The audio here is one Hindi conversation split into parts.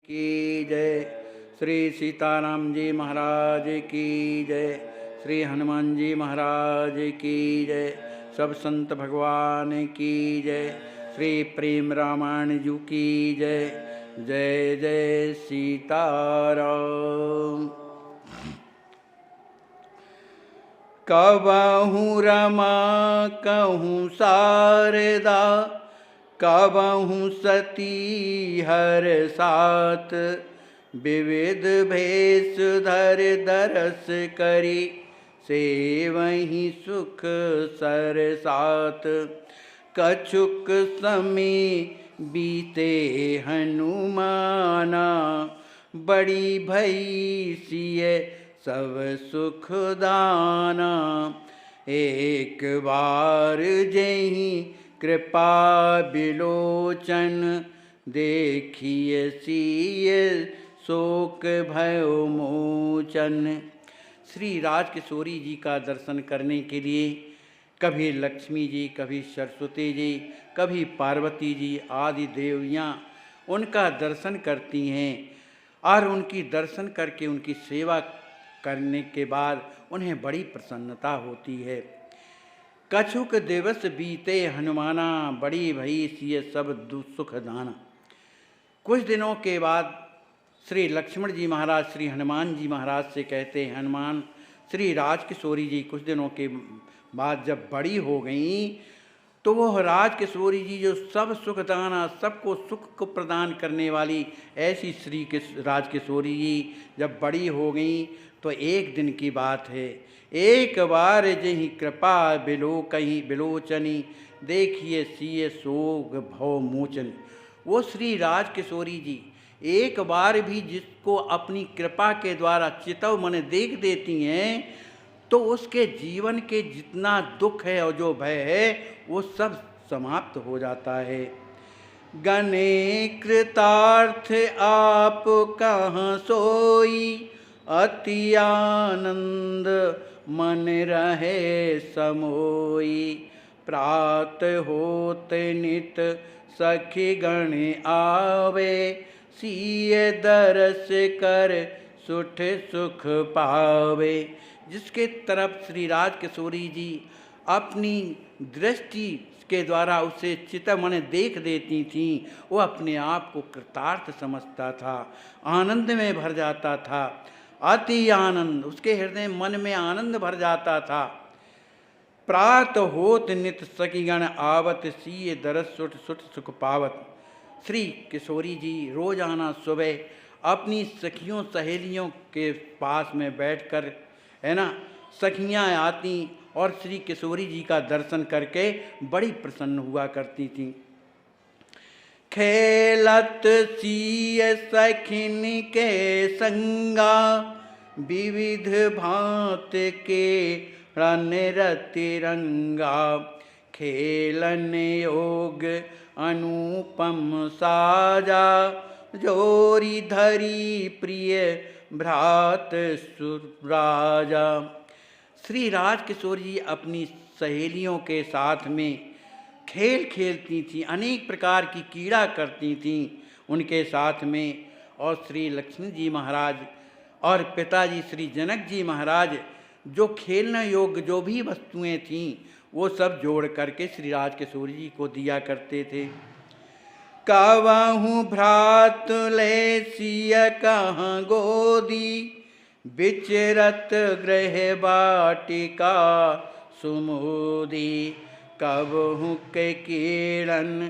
की जय। श्री सीताराम जी महाराज की जय। श्री हनुमान जी महाराज की जय। सब संत भगवान की जय। श्री प्रेम रामायण जी की जय। जय जय सीताराम। कबहू रमा कहूँ शारदा, कबहू सती हर साथ, विविध भेष धर दरस करी, सेवहि सुख सर साथ। कछुक समय बीते हनुमाना, बड़ी भई सिय सब सुख दाना। एक बार जेहि कृपा बिलोचन, देखिए सिय शोक भयो मोचन। श्री राजकिशोरी जी का दर्शन करने के लिए कभी लक्ष्मी जी, कभी सरस्वती जी, कभी पार्वती जी आदि देवियाँ उनका दर्शन करती हैं और उनकी दर्शन करके उनकी सेवा करने के बाद उन्हें बड़ी प्रसन्नता होती है। कछुक दिवस बीते हनुमाना, बड़ी भई सिय सब सुख दाना। कुछ दिनों के बाद श्री लक्ष्मण जी महाराज श्री हनुमान जी महाराज से कहते हैं, हनुमान श्री राजकिशोरी जी कुछ दिनों के बाद जब बड़ी हो गई तो वह राजकिशोरी जी जो सब सुख दाना, सबको सुख को प्रदान करने वाली ऐसी श्री राजकिशोरी जी जब बड़ी हो गई तो एक दिन की बात है, एक बार जही कृपा बिलोचनी, देखिए सिय शोक भव मोचन। वो श्री राजकिशोरी जी एक बार भी जिसको अपनी कृपा के द्वारा चितव मन देख देती हैं तो उसके जीवन के जितना दुख है और जो भय है वो सब समाप्त हो जाता है। गणे कृतार्थ आप कहाँ सोई, अति आनंद मन रहे समोई। प्रात होते नित सखी गण आवे, सिय दरस कर सुठ सुख पावे। जिसके तरफ श्री राजकिशोरी जी अपनी दृष्टि के द्वारा उसे चित्तमन देख देती थीं, वो अपने आप को कृतार्थ समझता था, आनंद में भर जाता था। अति आनंद, उसके हृदय मन में आनंद भर जाता था। प्रात होत नित सखीगण आवत, सिय दरस सुठ सुठ सुख पावत। श्री किशोरी जी रोजाना सुबह अपनी सखियों सहेलियों के पास में बैठकर है ना, सखियाँ आती और श्री किशोरी जी का दर्शन करके बड़ी प्रसन्न हुआ करती थीं। खेलत सिय सखिन के संगा, विविध भांत के रन रति रंगा। खेलन योग अनुपम साजा, जोरी धरी प्रिय भ्रात सुराजा। श्री राजकिशोरी जी अपनी सहेलियों के साथ में खेल खेलती थीं, अनेक प्रकार की क्रीड़ा करती थीं उनके साथ में। और श्री लक्ष्मण जी महाराज और पिताजी श्री जनक जी महाराज जो खेलने योग्य जो भी वस्तुएं थीं वो सब जोड़ करके श्री राजकिशोरी जी को दिया करते थे। कवहु भ्रात ले सिय कहाँ गोदी, विचरत गृह बाटिका सुमोदी। कबहु के किरण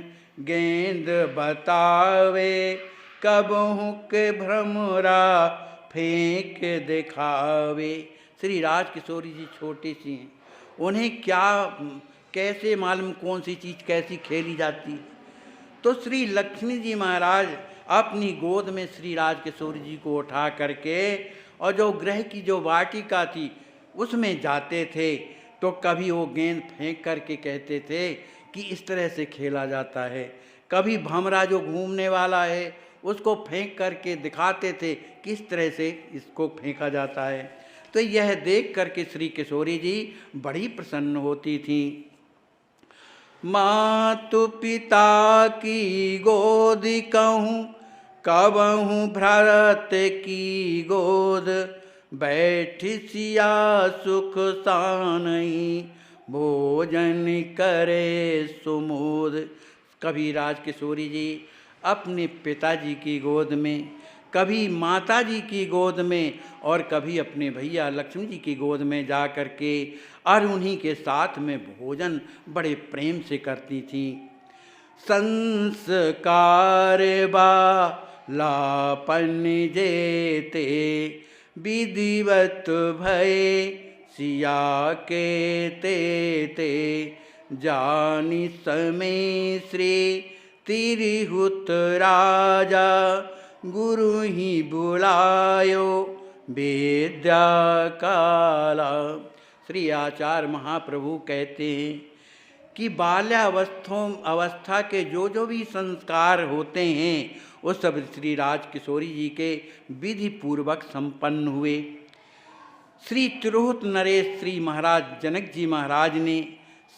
गेंद बतावे, कबहु के भ्रमरा फेंक दिखावे। श्री राजकिशोरी जी छोटी सी हैं, उन्हें क्या कैसे मालूम कौन सी चीज़ कैसी खेली जाती। तो श्री लक्ष्मी जी महाराज अपनी गोद में श्री राजकिशोरी जी को उठा करके और जो गृह की जो वाटिका थी उसमें जाते थे तो कभी वो गेंद फेंक करके कहते थे कि इस तरह से खेला जाता है, कभी भमरा जो घूमने वाला है उसको फेंक करके दिखाते थे किस तरह से इसको फेंका जाता है। तो यह देख करके श्री किशोरी जी बड़ी प्रसन्न होती थी। मातु पिता की गोद कहूँ कबहु भ्रात की गोद, बैठ सिया सुख सानई, भोजन करे सुमोद। कभी राजकिशोरी जी अपने पिताजी की गोद में, कभी माताजी की गोद में और कभी अपने भैया लक्ष्मी जी की गोद में जा कर के और उन्हीं के साथ में भोजन बड़े प्रेम से करती थी। संस्कार बालापन जेते, विधिवत भय सिया के ते, जानी समय श्री तिरहुत राजा, गुरु ही बुलायो विद्या काला। श्री आचार्य महाप्रभु कहते हैं कि अवस्था के जो भी संस्कार होते हैं वो सब श्री राजकिशोरी जी के विधि पूर्वक संपन्न हुए। श्री तिरहुत नरेश श्री महाराज जनक जी महाराज ने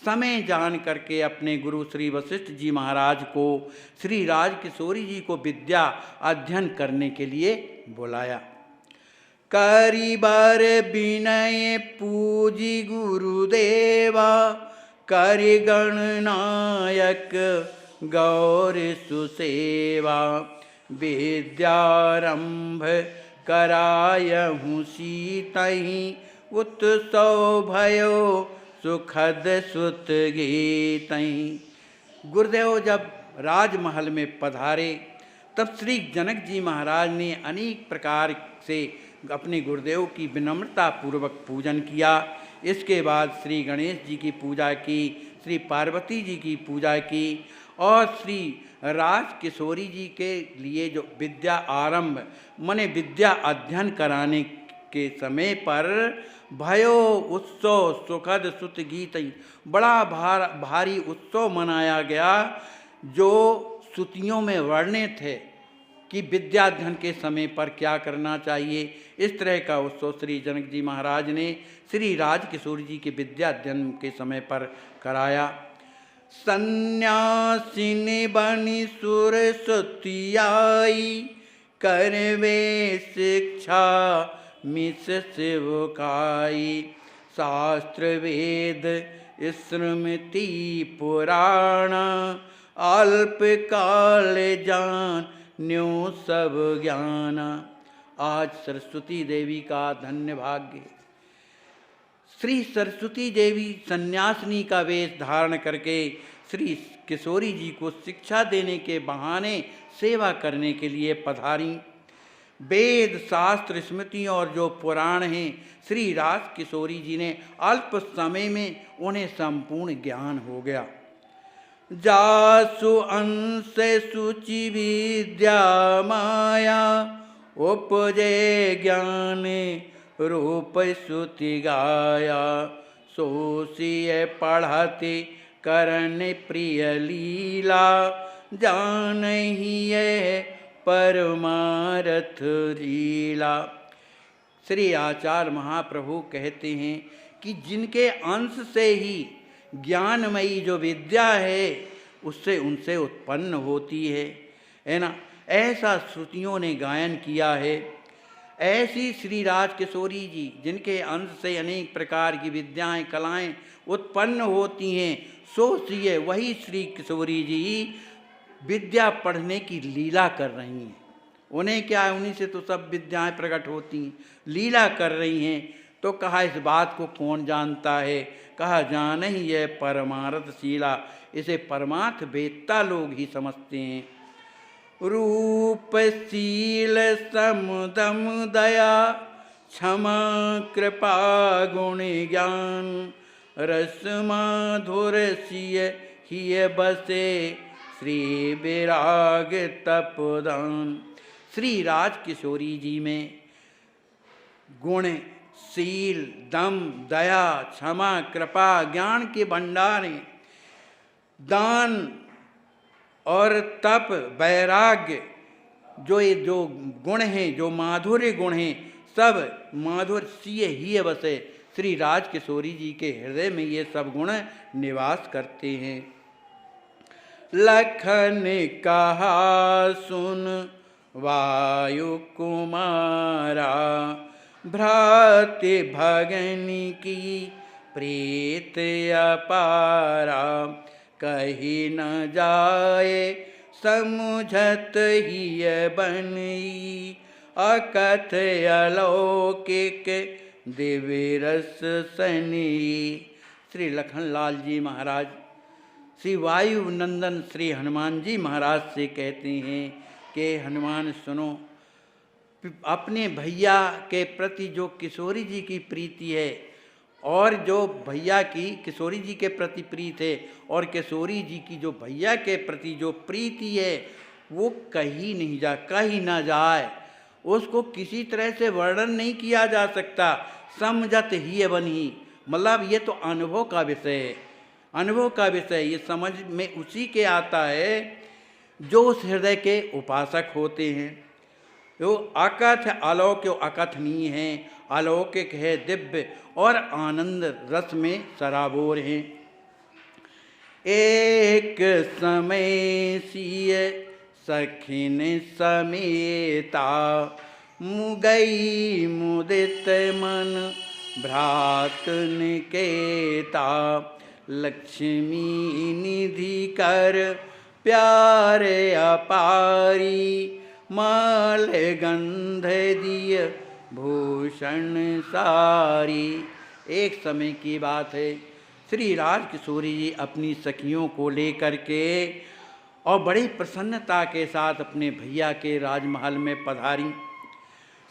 समय जान करके अपने गुरु श्री वशिष्ठ जी महाराज को श्री राजकिशोरी जी को विद्या अध्ययन करने के लिए बुलाया। करिबर विनय पूजी गुरुदेवा, करि गणनायक गौर सुसेवा, विद्यारंभ करायहु सीतहि, उत्सव भयो सुखद सुत गीतहि। गुरुदेव जब राजमहल में पधारे तब श्री जनक जी महाराज ने अनेक प्रकार से अपने गुरुदेव की विनम्रता पूर्वक पूजन किया। इसके बाद श्री गणेश जी की पूजा की, श्री पार्वती जी की पूजा की और श्री राजकिशोरी जी के लिए जो विद्या आरंभ माने विद्या अध्ययन कराने के समय पर भयो उत्सव सुखद सुत गीत, बड़ा भारी उत्सव मनाया गया जो श्रुतियों में वर्णित है कि विद्याध्ययन के समय पर क्या करना चाहिए। इस तरह का उत्सव श्री जनक जी महाराज ने श्री राजकिशोरी जी के विद्याध्ययन के समय पर कराया। सन्यासिनी बनी सुर सुतियाई, करवे शिक्षा मिस शिवकाई, शास्त्र वेद स्मृति पुराण, अल्प काल जान न्यो सब ज्ञान। आज सरस्वती देवी का धन्य भाग्य। श्री सरस्वती देवी सन्यासिनी का वेश धारण करके श्री किशोरी जी को शिक्षा देने के बहाने सेवा करने के लिए पधारी। वेद शास्त्र स्मृति और जो पुराण हैं श्री राजकिशोरी जी ने अल्प समय में उन्हें संपूर्ण ज्ञान हो गया। जासु अंश सुचि विद्या माया, उपजे ज्ञान रूप सुति गाया, सोसिय पढ़ति करन प्रिय लीला, जान ही परमारथ लीला। श्री आचार्य महाप्रभु कहते हैं कि जिनके अंश से ही ज्ञानमयी जो विद्या है उससे उनसे उत्पन्न होती है ना। ऐसा श्रुतियों ने गायन किया है। ऐसी श्री राजकिशोरी जी जिनके अंश से अनेक प्रकार की विद्याएं कलाएं उत्पन्न होती हैं, सोचिए वही श्री किशोरी जी विद्या पढ़ने की लीला कर रही हैं। उन्हें क्या है, उन्हीं से तो सब विद्याएं प्रकट होती हैं, लीला कर रही हैं। तो कहा इस बात को कौन जानता है, कहा जान ही यह परमार्थ शीला, इसे परमार्थ वेत्ता लोग ही समझते हैं। रूप शील समदम दया, क्षमा कृपा गुण ज्ञान, रस माधुर सिय हिय बसे, श्री विराग तपदान। श्री राजकिशोरी जी में गुण शील दम दया क्षमा कृपा ज्ञान के भंडार हैं। दान और तप वैराग्य जो गुण हैं, जो माधुर्य गुण हैं, सब माधुर्य सिय ही बसे। श्री राजकिशोरी जी के हृदय में ये सब गुण निवास करते हैं। लखन कहा सुन वायु कुमारा। भ्रातृ भगन की प्रीत अपारा, कही न जाए समुझत ही बनी। अकथ अलौकिक दिव्य रस सनी। श्री लखनलाल जी महाराज श्री वायु नंदन श्री हनुमान जी महाराज से कहते हैं कि हनुमान सुनो, अपने भैया के प्रति जो किशोरी जी की प्रीति है और जो भैया की किशोरी जी के प्रति प्रीत है और किशोरी जी की जो भैया के प्रति जो प्रीति है वो कहीं ना जाए, उसको किसी तरह से वर्णन नहीं किया जा सकता। समझत ही बनी, मतलब ये तो अनुभव का विषय है, अनुभव का विषय। ये समझ में उसी के आता है जो उस हृदय के उपासक होते हैं। जो अकथ अलौकिक अकथनीय है, अलौकिक है, दिव्य और आनंद रस में सराबोर हैं। एक समय सिय सखिन समेता, मुगई मुदित मन भ्रात निकेता। लक्ष्मी निधि कर प्यारे अपारी, माल गंध दिय भूषण सारी। एक समय की बात है, श्री राजकिशोरी जी अपनी सखियों को लेकर के और बड़ी प्रसन्नता के साथ अपने भैया के राजमहल में पधारी।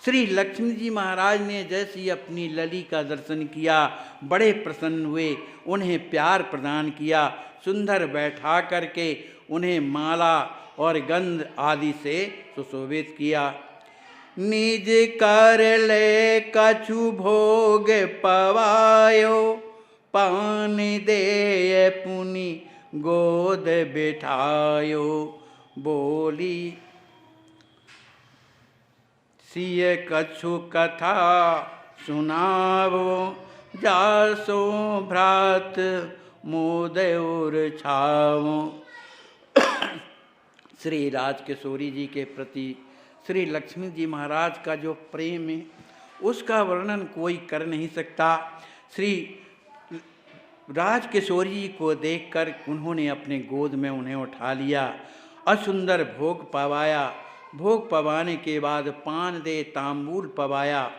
श्री लक्ष्मी जी महाराज ने जैसे ही अपनी लली का दर्शन किया बड़े प्रसन्न हुए, उन्हें प्यार प्रदान किया, सुंदर बैठा करके उन्हें माला और गंध आदि से सुशोभित किया। निज कर ले कछु भोग पवायो, पान दे पुनि गोद बिठायो। बोली सिय कछु कथा सुनावो, जासो भ्रात मोद और छावो। श्री राजकिशोरी जी के प्रति श्री लक्ष्मी जी महाराज का जो प्रेम है उसका वर्णन कोई कर नहीं सकता। श्री राजकिशोरी जी को देखकर उन्होंने अपने गोद में उन्हें उठा लिया और सुंदर भोग पवाया। भोग पवाने के बाद पान दे तांबूल पवाया।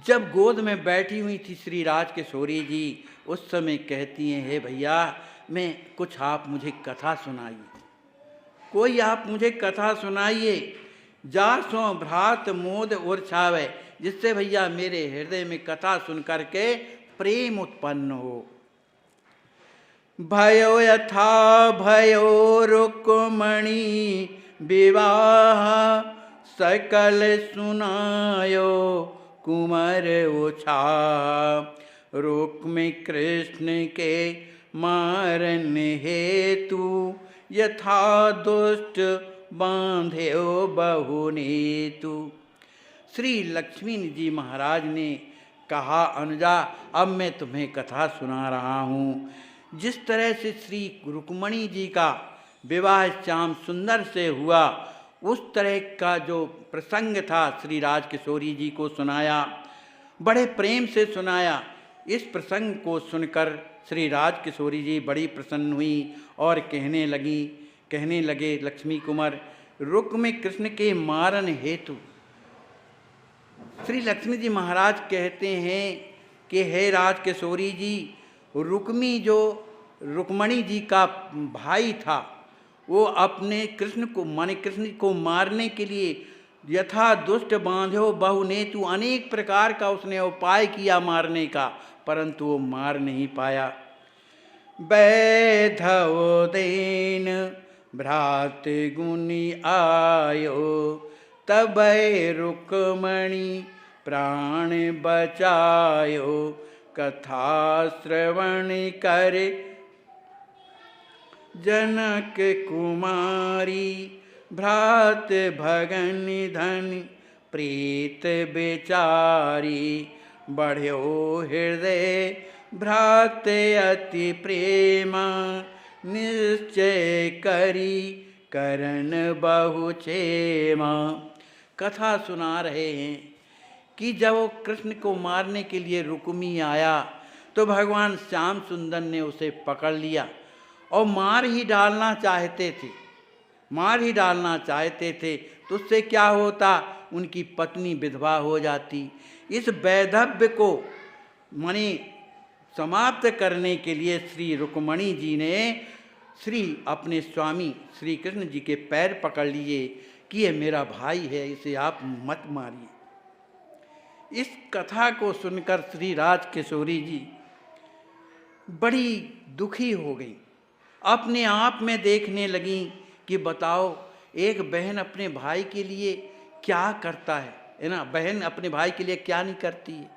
जब गोद में बैठी हुई थी श्री राजकिशोरी जी, उस समय कहती हैं, हे भैया मैं कुछ आप मुझे कथा सुनाइए, कोई आप मुझे कथा सुनाइए। जासों भ्रात मोद और छावे, जिससे भैया मेरे हृदय में कथा सुन करके प्रेम उत्पन्न हो। भयो यथा भयो रुक्मणी विवाह, सकल सुनायो कुमार उछाह। रुक्म कृष्ण के मारन हेतु, यथा दुष्ट बांध्यो बहु नीतु। श्री लक्ष्मी जी महाराज ने कहा, अनुजा अब मैं तुम्हें कथा सुना रहा हूँ। जिस तरह से श्री रुक्मणी जी का विवाह श्याम सुंदर से हुआ, उस तरह का जो प्रसंग था श्री राजकिशोरी जी को सुनाया, बड़े प्रेम से सुनाया। इस प्रसंग को सुनकर श्री राजकिशोरी जी बड़ी प्रसन्न हुई और कहने लगे लक्ष्मी कुमार, रुक्म कृष्ण के मारन हेतु। श्री लक्ष्मी जी महाराज कहते हैं कि हे राजकिशोरी जी, रुक्मणी जी का भाई था, वो अपने कृष्ण को मारने के लिए यथा दुष्ट बांध्यो बहु नेतु, अनेक प्रकार का उसने उपाय किया मारने का, परंतु वो मार नहीं पाया। बैधो देन भ्रात गुनि आयो, तबै रुक्मणी प्राण बचायो। कथा श्रवण करे जनक कुमारी, भ्रात भगन धन प्रीत बेचारी। बढ़्यो हृदय भ्रात अति प्रेमा, निश्चय करी करण बहु क्षेमा। कथा सुना रहे हैं कि जब वो कृष्ण को मारने के लिए रुक्मी आया तो भगवान श्याम सुंदर ने उसे पकड़ लिया और मार ही डालना चाहते थे, मार ही डालना चाहते थे। तो उससे क्या होता, उनकी पत्नी विधवा हो जाती। इस वैधव्य को माने समाप्त करने के लिए श्री रुक्मणी जी ने अपने स्वामी श्री कृष्ण जी के पैर पकड़ लिए कि ये मेरा भाई है, इसे आप मत मारिए। इस कथा को सुनकर श्री राज किशोरी जी बड़ी दुखी हो गई, अपने आप में देखने लगी कि बताओ एक बहन अपने भाई के लिए क्या करता है ना, बहन अपने भाई के लिए क्या नहीं करती है।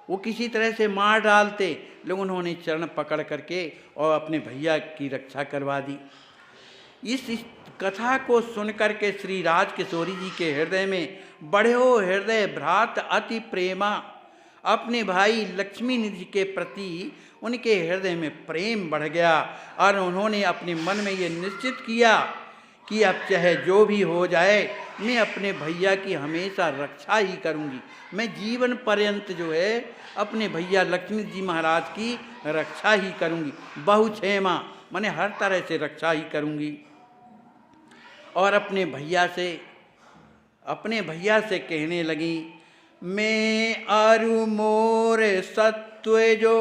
वो किसी तरह से मार डालते, लेकिन उन्होंने चरण पकड़ करके और अपने भैया की रक्षा करवा दी। इस कथा को सुनकर के श्री राज किशोरी जी के हृदय में बड़े हो हृदय भ्रात अति प्रेमा, अपने भाई लक्ष्मी निधि के प्रति उनके हृदय में प्रेम बढ़ गया और उन्होंने अपने मन में ये निश्चित किया कि अब चाहे जो भी हो जाए मैं अपने भैया की हमेशा रक्षा ही करूंगी। मैं जीवन पर्यंत जो है अपने भैया लक्ष्मी जी महाराज की रक्षा ही करूंगी। बहु क्षेमा माने हर तरह से रक्षा ही करूंगी। और अपने भैया से कहने लगी, मैं आरु मोर सत्व जो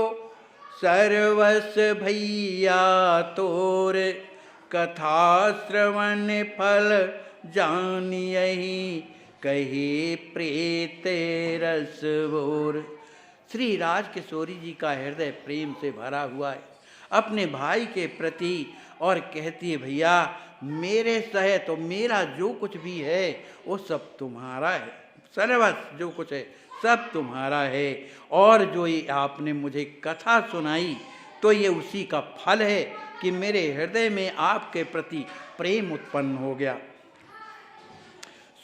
सर्वस भैया तोर, कथा श्रवण फल जानियहि कही प्रीत रस भोर। श्री राज किशोरी जी का हृदय प्रेम से भरा हुआ है अपने भाई के प्रति और कहती है, भैया मेरे सहे तो मेरा जो कुछ भी है वो सब तुम्हारा है, सर्वस्व जो कुछ है सब तुम्हारा है। और जो ये आपने मुझे कथा सुनाई तो ये उसी का फल है कि मेरे हृदय में आपके प्रति प्रेम उत्पन्न हो गया।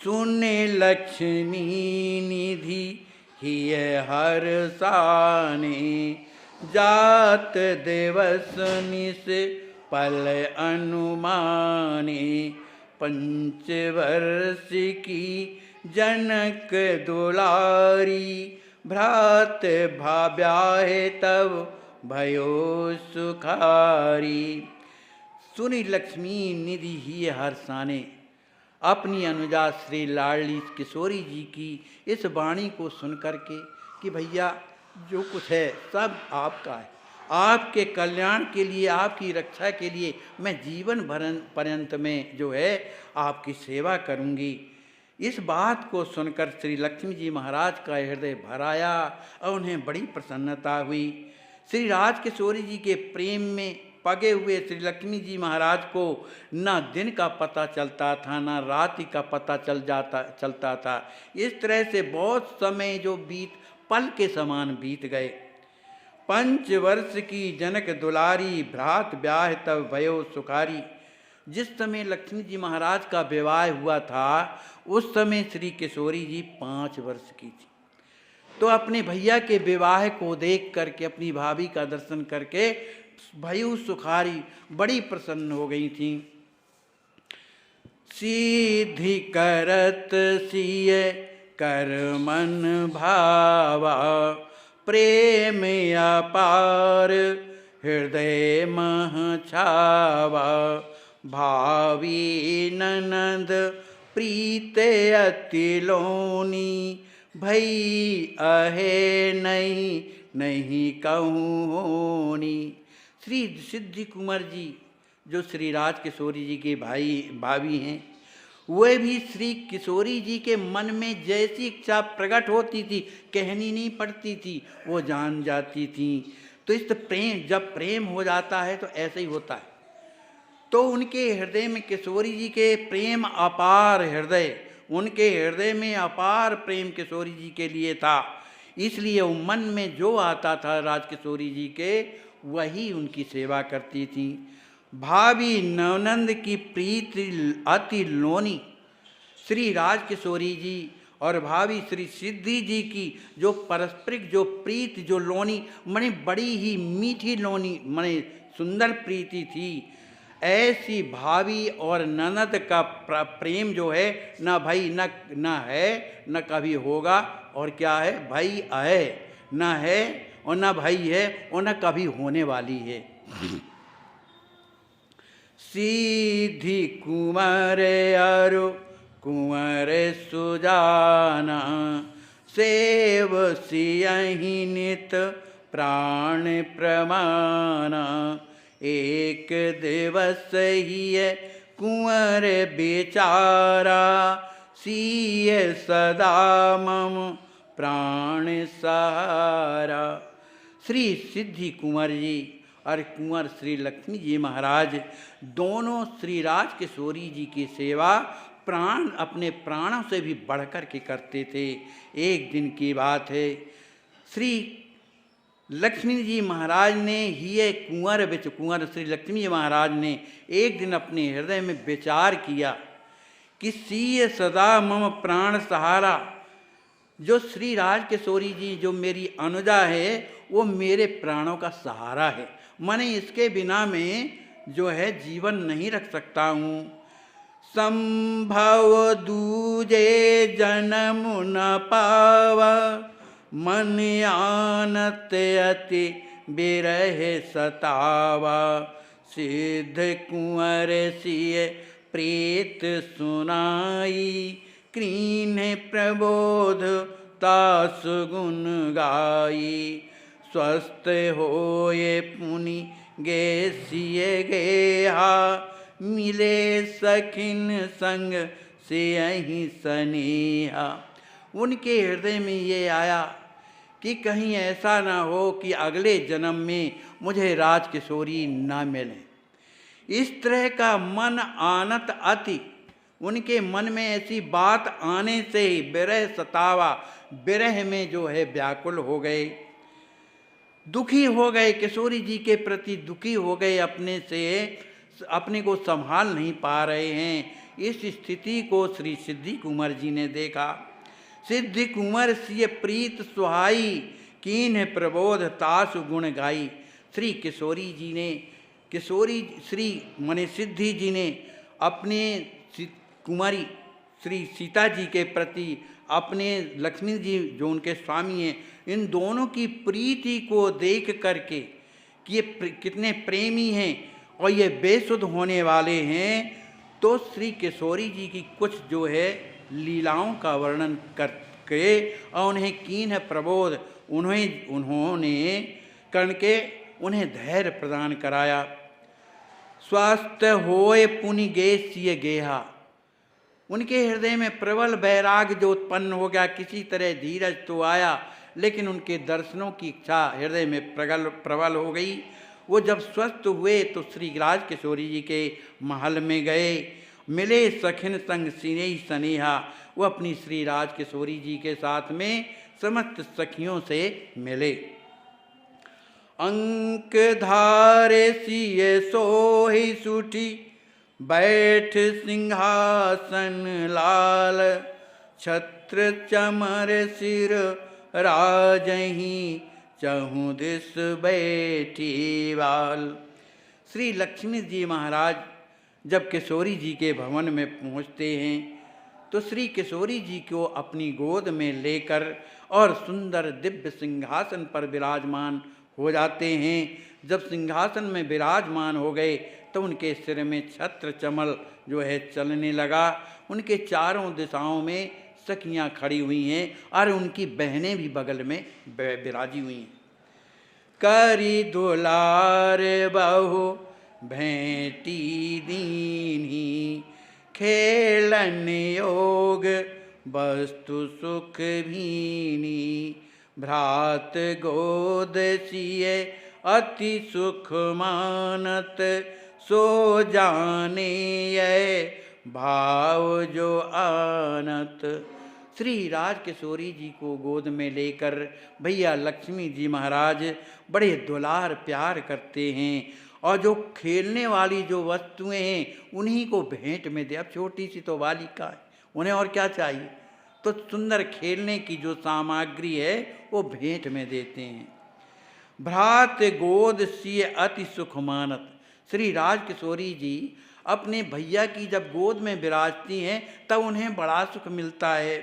सुने लक्ष्मी निधि ही हर साने, जात दिवस निस पल अनुमाने, पंचवर्ष की जनक दुलारी, भ्रात भाव्याहे तब भयो सुखारी। सुनी लक्ष्मी निधि ही हर्षाने, अपनी अनुजा श्री लाडली किशोरी जी की इस वाणी को सुन करके कि भैया जो कुछ है सब आपका है, आपके कल्याण के लिए आपकी रक्षा के लिए मैं जीवन पर्यंत में जो है आपकी सेवा करूंगी। इस बात को सुनकर श्री लक्ष्मी जी महाराज का हृदय भर आया और उन्हें बड़ी प्रसन्नता हुई। श्री राज किशोरी जी के प्रेम में पगे हुए श्री लक्ष्मी जी महाराज को ना दिन का पता चलता था ना रात्रि का पता चलता था। इस तरह से बहुत समय जो पल के समान बीत गए। पंचवर्ष की जनक दुलारी, भ्रात ब्याह तब भयो सुखारी। जिस समय लक्ष्मी जी महाराज का विवाह हुआ था उस समय श्री किशोरी जी 5 वर्ष की थी। तो अपने भैया के विवाह को देख करके अपनी भाभी का दर्शन करके भयो सुखारी बड़ी प्रसन्न हो गई थी। सीधि करत सिय कर मन भावा, प्रेम अपार हृदय मह छावा, भावी ननद प्रीत अति लोनी, भई अहे नहीं कहूँ होनी। श्री सिद्धि कुंवर जी जो श्री राज किशोरी जी के भाभी हैं, वे भी श्री किशोरी जी के मन में जैसी इच्छा प्रकट होती थी, कहनी नहीं पड़ती थी, वो जान जाती थी। तो इस प्रेम, जब प्रेम हो जाता है तो ऐसे ही होता है। तो उनके हृदय में किशोरी जी के प्रेम अपार हृदय, उनके हृदय में अपार प्रेम किशोरी जी के लिए था। इसलिए वो मन में जो आता था राज किशोरी जी के, वही उनकी सेवा करती थी। भाभी नवनंद की प्रीति अति लोनी, श्री राज किशोरी जी और भाभी श्री सिद्धि जी की जो पारस्परिक जो प्रीति, जो लोनी मने बड़ी ही मीठी लोनी मने सुंदर प्रीति थी। ऐसी भाभी और ननद का प्रेम जो है न भाई न है न कभी होगा, और क्या है भाई है न है और न भाई है और न कभी होने वाली है। सीधी कुंवर अरु कुंवर सुजाना, सेव सियहि नित प्राण प्रमाना। एक दिवस ही कुंवर बेचारा, सिय सदा मम प्राण सहारा। श्री सिद्धि कुंवर जी और कुंवर श्री लक्ष्मी जी महाराज दोनों श्री राज किशोरी जी की सेवा अपने प्राणों से भी बढ़कर के करते थे। एक दिन की बात है, श्री लक्ष्मी जी महाराज ने ही कुंवर श्री लक्ष्मी जी महाराज ने एक दिन अपने हृदय में विचार किया कि सीय सदा मम प्राण सहारा, जो श्री राज किशोरी जी जो मेरी अनुजा है वो मेरे प्राणों का सहारा है, मैंने इसके बिना में जो है जीवन नहीं रख सकता हूँ। संभव दूजे जन्म न पावा, मन आनत अति बिरह सतावा। सिद्ध कुंवर सिय प्रीत सुनाई, कृण प्रबोध तास गुण गाई। स्वस्थ होए पुनि गे सिय गेहा, मिले सखिन संग सियहि सनेहा। उनके हृदय में ये आया कि कहीं ऐसा ना हो कि अगले जन्म में मुझे राज किशोरी ना मिले। इस तरह का मन आनत अति, उनके मन में ऐसी बात आने से ही विरह सतावा, विरह में जो है व्याकुल हो गए, दुखी हो गए, किशोरी जी के प्रति दुखी हो गए, अपने को संभाल नहीं पा रहे हैं। इस स्थिति को श्री सिद्धि कुंवर जी ने देखा। सिद्धि कुंवर सिय प्रीत सुहाई, कीन्ह प्रबोध तासु गुण गाई। श्री किशोरी जी ने श्री मने सिद्धि जी ने अपने कुमारी श्री सीता जी के प्रति, अपने लक्ष्मी जी जो उनके स्वामी हैं, इन दोनों की प्रीति को देख करके कि ये कितने प्रेमी हैं और ये बेसुध होने वाले हैं, तो श्री किशोरी जी की कुछ जो है लीलाओं का वर्णन करके और उन्हें कीन्ह प्रबोध उन्होंने करके उन्हें धैर्य प्रदान कराया। स्वस्थ होए पुनि गे सिय गेहा, उनके हृदय में प्रबल वैराग्य जो उत्पन्न हो गया, किसी तरह धीरज तो आया, लेकिन उनके दर्शनों की इच्छा हृदय में प्रबल हो गई। वो जब स्वस्थ हुए तो श्री राज किशोरी जी के महल में गए, मिले सखिन संग सिनेहि सनेहा। वो अपनी श्री राज किशोरी जी के साथ में समस्त सखियों से मिले। अंक धारे सिय सोहि सुठी, बैठ सिंहासन लाल। छत्र चमर सिर राजही, चहु दिस बैठी बाल। श्री लक्ष्मी जी महाराज जब किशोरी जी के भवन में पहुँचते हैं तो श्री किशोरी जी को अपनी गोद में लेकर और सुंदर दिव्य सिंहासन पर विराजमान हो जाते हैं। जब सिंहासन में विराजमान हो गए तो उनके सिर में छत्र चमल जो है चलने लगा। उनके चारों दिशाओं में सखियाँ खड़ी हुई हैं और उनकी बहनें भी बगल में विराजी हुई हैं। करी दुलार बहु भेंटी दीन्ही, खेलन योग वस्तु सुख भीनी। भ्रात गोद सिय अति सुख मानत, सो जाने ये भाव जो आनत। श्री राज किशोरी जी को गोद में लेकर भैया लक्ष्मी जी महाराज बड़े दुलार प्यार करते हैं और जो खेलने वाली जो वस्तुएं हैं उन्हीं को भेंट में दे। अब छोटी सी तो बालिका है, उन्हें और क्या चाहिए, तो सुंदर खेलने की जो सामग्री है वो भेंट में देते हैं। भ्रात गोद सिय अति सुख मानत, श्री राजकिशोरी जी अपने भैया की जब गोद में विराजती हैं तब उन्हें बड़ा सुख मिलता है।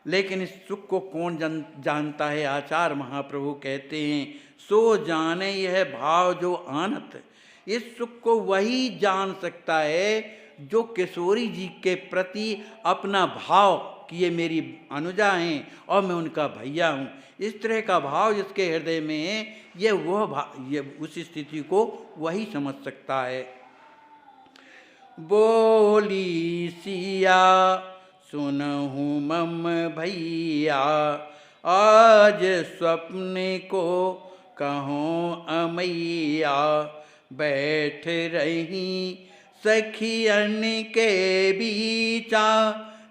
लेकिन इस सुख को कौन जानता है? आचार्य महाप्रभु कहते हैं, सो जाने यह भाव जो आनत। इस सुख को वही जान सकता है जो किशोरी जी के प्रति अपना भाव कि ये मेरी अनुजा हैं और मैं उनका भैया हूँ, इस तरह का भाव जिसके हृदय में है, ये उस स्थिति को वही समझ सकता है। बोली सिया सुनहु मम भैया, आज स्वप्न को कहों अमैया। बैठ रही सखियन के बीचा,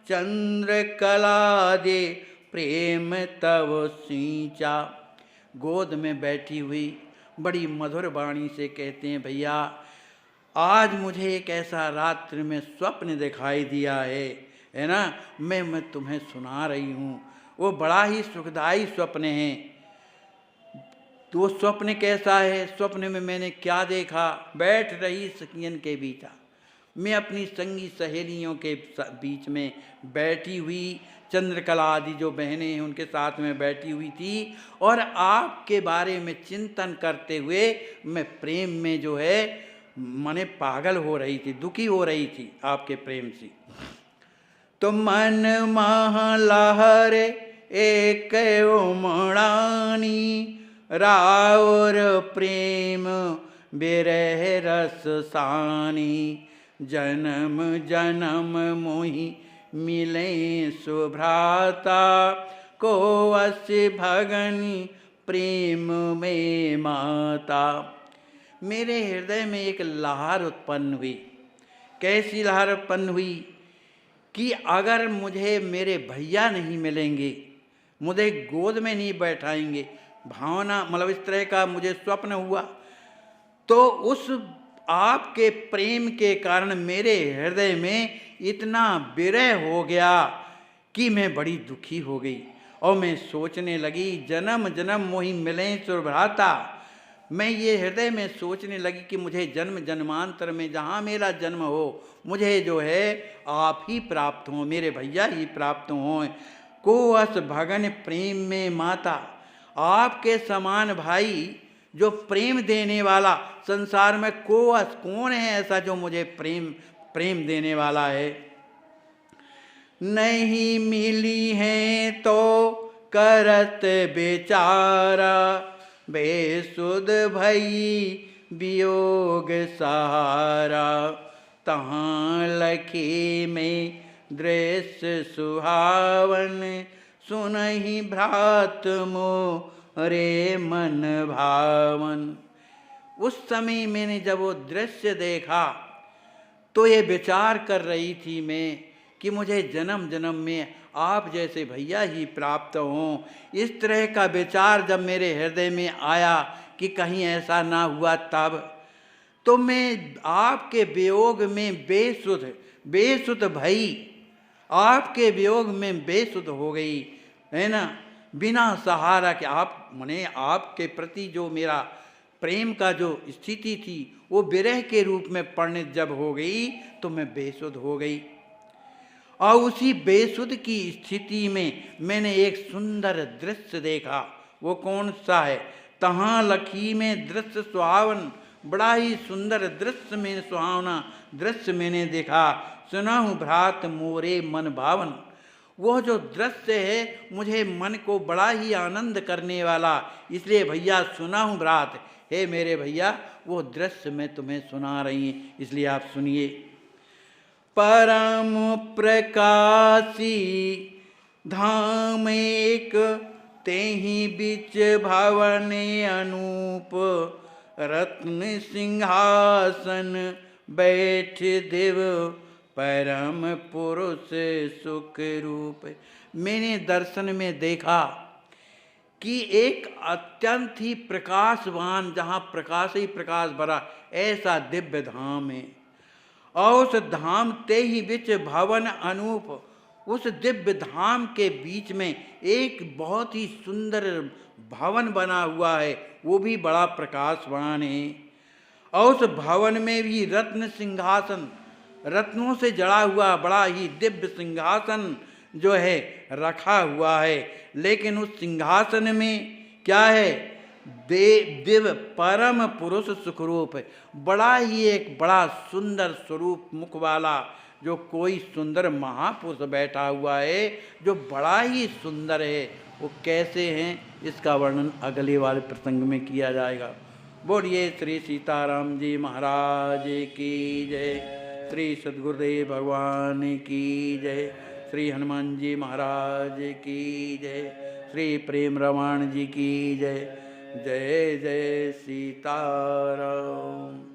चंद्र कला दे प्रेम तव सींचा। गोद में बैठी हुई बड़ी मधुर वाणी से कहते हैं, भैया आज मुझे एक ऐसा रात्रि में स्वप्न दिखाई दिया है ना, मैं तुम्हें सुना रही हूँ। वो बड़ा ही सुखदायी स्वप्न है। तो वो स्वप्न कैसा है? स्वप्न में मैंने क्या देखा? बैठ रही सखियन के बीचा, मैं अपनी संगी सहेलियों के बीच में बैठी हुई, चंद्रकला आदि जो बहनें हैं उनके साथ में बैठी हुई थी, और आपके बारे में चिंतन करते हुए मैं प्रेम में जो है मने पागल हो रही थी, दुखी हो रही थी आपके प्रेम से। तो मन महलहर एक उमड़ानी, रावर प्रेम बिरह रस सानी। जन्म जन्म मोहि मिले सुभ्राता, को अस्य भगनी प्रेम में माता। मेरे हृदय में एक लहर उत्पन्न हुई। कैसी लहर उत्पन्न हुई कि अगर मुझे मेरे भैया नहीं मिलेंगे, मुझे गोद में नहीं बैठाएंगे, भावना मतलब इस तरह का मुझे स्वप्न हुआ, तो उस आपके प्रेम के कारण मेरे हृदय में इतना विरह हो गया कि मैं बड़ी दुखी हो गई। और मैं सोचने लगी, जन्म जन्म मोहि मिले सुभ्राता। मैं ये हृदय में सोचने लगी कि मुझे जन्म जन्मांतर में जहाँ मेरा जन्म हो, मुझे जो है आप ही प्राप्त हों, मेरे भैया ही प्राप्त हों। को अस भगन प्रेम में माता। आपके समान भाई जो प्रेम देने वाला संसार में कोअस कौन है ऐसा जो मुझे प्रेम देने वाला है? नहीं मिली है तो करत बेचारा, बेसुध भई वियोग सहारा। तहाँ लखी में दृश्य सुहावन, सुनहि भ्रात मोरे मन भावन। उस समय मैंने जब वो दृश्य देखा तो ये विचार कर रही थी मैं कि मुझे जन्म जन्म में आप जैसे भैया ही प्राप्त हों। इस तरह का विचार जब मेरे हृदय में आया कि कहीं ऐसा ना हुआ, तब तो मैं आपके वियोग में बेसुध भई, आपके वियोग में बेसुध हो गई, है ना, बिना सहारा के। आप मने आपके प्रति जो मेरा प्रेम का जो स्थिति थी वो विरह के रूप में परिणित जब हो गई तो मैं बेसुध हो गई। और उसी बेसुध की स्थिति में मैंने एक सुंदर दृश्य देखा। वो कौन सा है? तहाँ लखी में दृश्य सुहावन। बड़ा ही सुंदर दृश्य में सुहावना दृश्य मैंने देखा। सुनहु भ्रात मोरे मन भावन। वो जो दृश्य है मुझे मन को बड़ा ही आनंद करने वाला, इसलिए भैया सुनहु भ्रात, हे मेरे भैया वो दृश्य मैं तुम्हें सुना रही हैं, इसलिए आप सुनिए। परम प्रकाशी धाम एक, तेहि बिच भवन अनूप। रत्न सिंहासन बैठ देव, परम पुरुष सुख रूप। मैंने दर्शन में देखा कि एक अत्यंत ही प्रकाशवान, जहाँ प्रकाश ही प्रकाश भरा, ऐसा दिव्य धाम है। और उस धाम ते ही बिच भवन अनूप, उस दिव्य धाम के बीच में एक बहुत ही सुंदर भवन बना हुआ है, वो भी बड़ा प्रकाशवान है। और उस भवन में भी रत्न सिंहासन, रत्नों से जड़ा हुआ बड़ा ही दिव्य सिंहासन जो है रखा हुआ है। लेकिन उस सिंहासन में क्या है? दिव्य परम पुरुष सुखरूप है। बड़ा ही एक बड़ा सुंदर स्वरूप मुख वाला जो कोई सुंदर महापुरुष बैठा हुआ है, जो बड़ा ही सुंदर है। वो कैसे हैं, इसका वर्णन अगले वाले प्रसंग में किया जाएगा। बोलिए श्री सीताराम जी महाराज की जय, श्री सद्गुरुदेव भगवान की जय, श्री हनुमान जी महाराज की जय, श्री प्रेम रमण जी की जय। जय जय सीताराम।